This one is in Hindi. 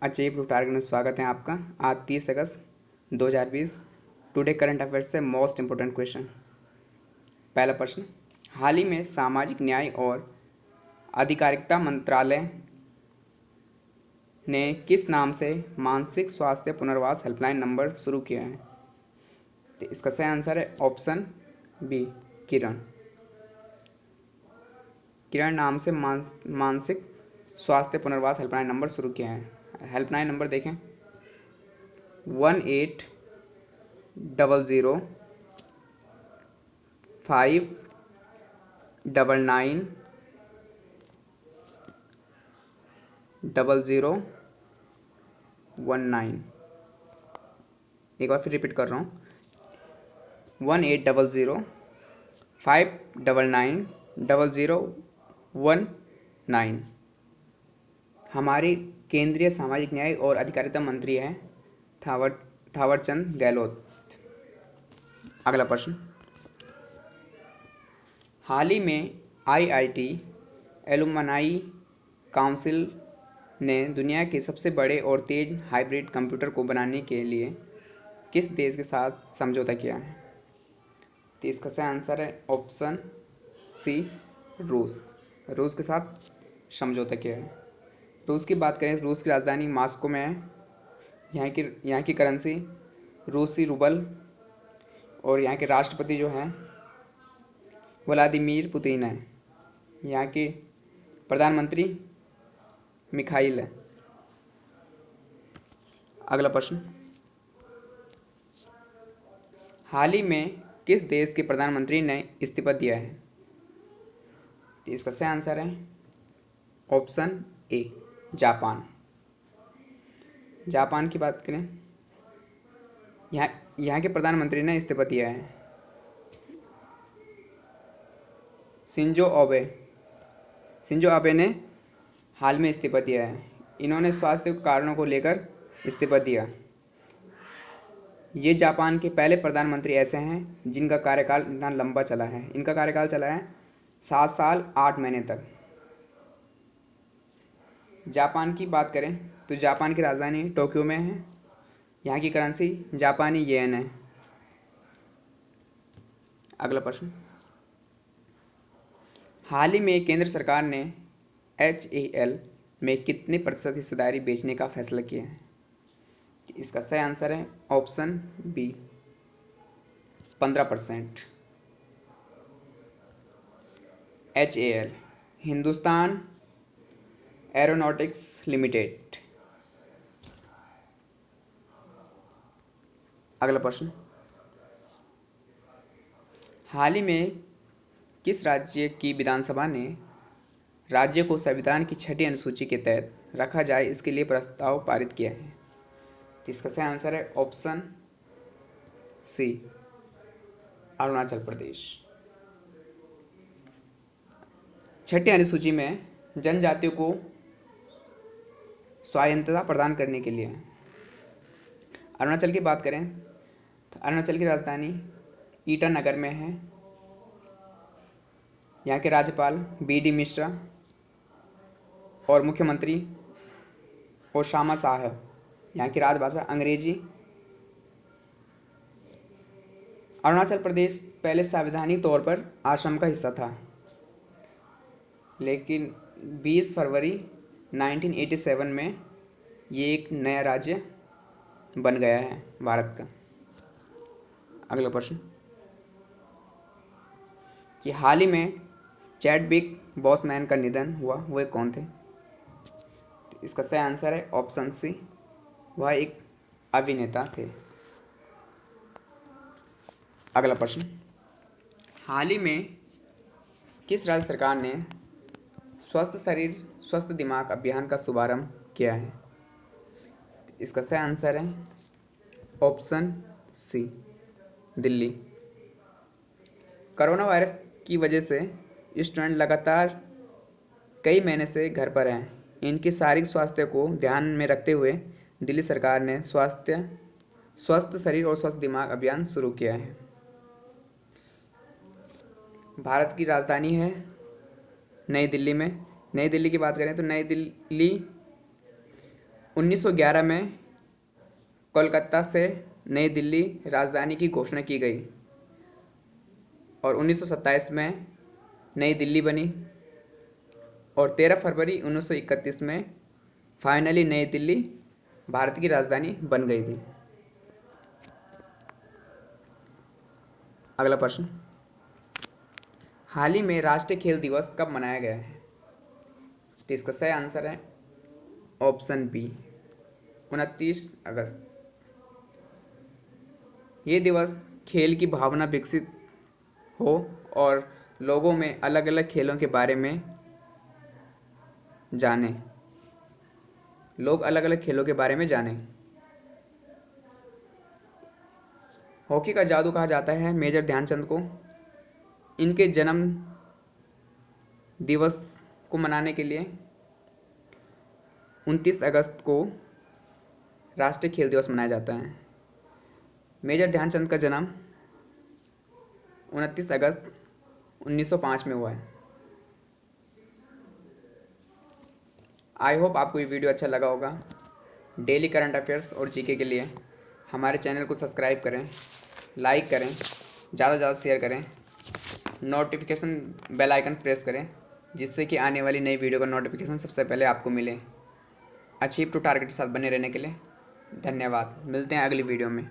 अचीव टू टारगेट में स्वागत है आपका। आज 30 अगस्त 2020। टुडे करंट अफेयर्स से मोस्ट इम्पोर्टेंट क्वेश्चन। पहला प्रश्न, हाल ही में सामाजिक न्याय और आधिकारिता मंत्रालय ने किस नाम से मानसिक स्वास्थ्य पुनर्वास हेल्पलाइन नंबर शुरू किया है? तो इसका सही आंसर है ऑप्शन बी, किरण। किरण नाम से मानसिक स्वास्थ्य पुनर्वास हेल्पलाइन नंबर शुरू किया है। हेल्पलाइन नंबर देखें, 1800-599-0019। एक बार फिर रिपीट कर रहा हूँ, 1800-599-0019। हमारी केंद्रीय सामाजिक न्याय और अधिकारिता मंत्री हैं थावरचंद गहलोत। अगला प्रश्न, हाल ही में आईआईटी एलुमनाई काउंसिल ने दुनिया के सबसे बड़े और तेज हाइब्रिड कंप्यूटर को बनाने के लिए किस देश के साथ समझौता किया है? तो इसका सही आंसर है ऑप्शन सी, रूस। रूस के साथ समझौता किया है। रूस की बात करें, रूस की राजधानी मॉस्को में है। यहाँ की करेंसी रूसी रूबल और यहाँ के राष्ट्रपति जो हैं व्लादिमीर पुतिन है। यहाँ के प्रधानमंत्री मिखाइल है। अगला प्रश्न, हाल ही में किस देश के प्रधानमंत्री ने इस्तीफा दिया है? तो इसका सही आंसर है ऑप्शन ए, जापान। जापान की बात करें, यहाँ के प्रधानमंत्री ने इस्तीफा दिया है शिंजो आबे ने हाल में इस्तीफा दिया है। इन्होंने स्वास्थ्य कारणों को लेकर इस्तीफा दिया। ये जापान के पहले प्रधानमंत्री ऐसे हैं जिनका कार्यकाल इतना लंबा चला है। इनका कार्यकाल चला है 7 साल 8 महीने तक। जापान की बात करें तो जापान की राजधानी टोक्यो में है। यहाँ की करेंसी जापानी येन है। अगला प्रश्न, हाल ही में केंद्र सरकार ने HAL में कितने प्रतिशत हिस्सेदारी बेचने का फैसला किया है? इसका सही आंसर है option B, 15%। HAL Hindustan aeronautics limited. अगला प्रश्न, हाल ही में किस राज्य की विधानसभा ने राज्य को संविधान की 6ठी अनुसूची के तहत रखा जाए इसके लिए प्रस्ताव पारित किया है? तो इसका सही आंसर है ऑप्शन सी, अरुणाचल प्रदेश। 6ठी अनुसूची में जनजातियों को स्वायत्तता प्रदान करने के लिए। अरुणाचल की बात करें तो अरुणाचल की राजधानी ईटानगर में है। यहाँ के राज्यपाल BD मिश्रा और मुख्यमंत्री ओसामा शाह है। यहाँ की राजभाषा अंग्रेजी। अरुणाचल प्रदेश पहले संवैधानिक तौर पर असम का हिस्सा था, लेकिन 20 फरवरी 1987 में ये एक नया राज्य बन गया है भारत का। अगला प्रश्न, कि हाल ही में चैडविक बॉसमैन का निधन हुआ, वह कौन थे? इसका सही आंसर है ऑप्शन सी, वह एक अभिनेता थे। अगला प्रश्न, हाल ही में किस राज्य सरकार ने स्वस्थ शरीर स्वस्थ दिमाग अभियान का शुभारंभ किया है? इसका सही आंसर है option C, Delhi. Corona virus की वजह से स्टूडेंट लगातार कई महीने से घर पर हैं। इनकी शारीरिक स्वास्थ्य को ध्यान में रखते हुए दिल्ली सरकार ने स्वस्थ शरीर और स्वस्थ दिमाग अभियान शुरू किया है। भारत की राजधानी है नई दिल्ली में। नई दिल्ली की बात करें तो नई दिल्ली 1911 में कोलकाता से नई दिल्ली राजधानी की घोषणा की गई और 1927 में नई दिल्ली बनी और 13 फरवरी 1931 में फाइनली नई दिल्ली भारत की राजधानी बन गई थी। अगला प्रश्न, हाल ही में राष्ट्रीय खेल दिवस कब मनाया गया है? तो इसका सही आंसर है ऑप्शन बी, 29 अगस्त। ये दिवस खेल की भावना विकसित हो और लोगों में अलग अलग खेलों के बारे में जाने, लोग अलग अलग खेलों के बारे में जाने। हॉकी का जादू कहा जाता है मेजर ध्यानचंद को। इनके जन्म दिवस को मनाने के लिए 29 अगस्त को राष्ट्रीय खेल दिवस मनाया जाता है। मेजर ध्यानचंद का जन्म 29 अगस्त 1905 में हुआ है। आई होप आपको ये वीडियो अच्छा लगा होगा। डेली करंट अफेयर्स और जीके के लिए हमारे चैनल को सब्सक्राइब करें, लाइक करें, ज़्यादा से ज़्यादा शेयर करें, नोटिफिकेशन बेल आइकन प्रेस करें जिससे कि आने वाली नई वीडियो का नोटिफिकेशन सबसे पहले आपको मिले। अचीव टू टारगेट के साथ बने रहने के लिए धन्यवाद। मिलते हैं अगली वीडियो में।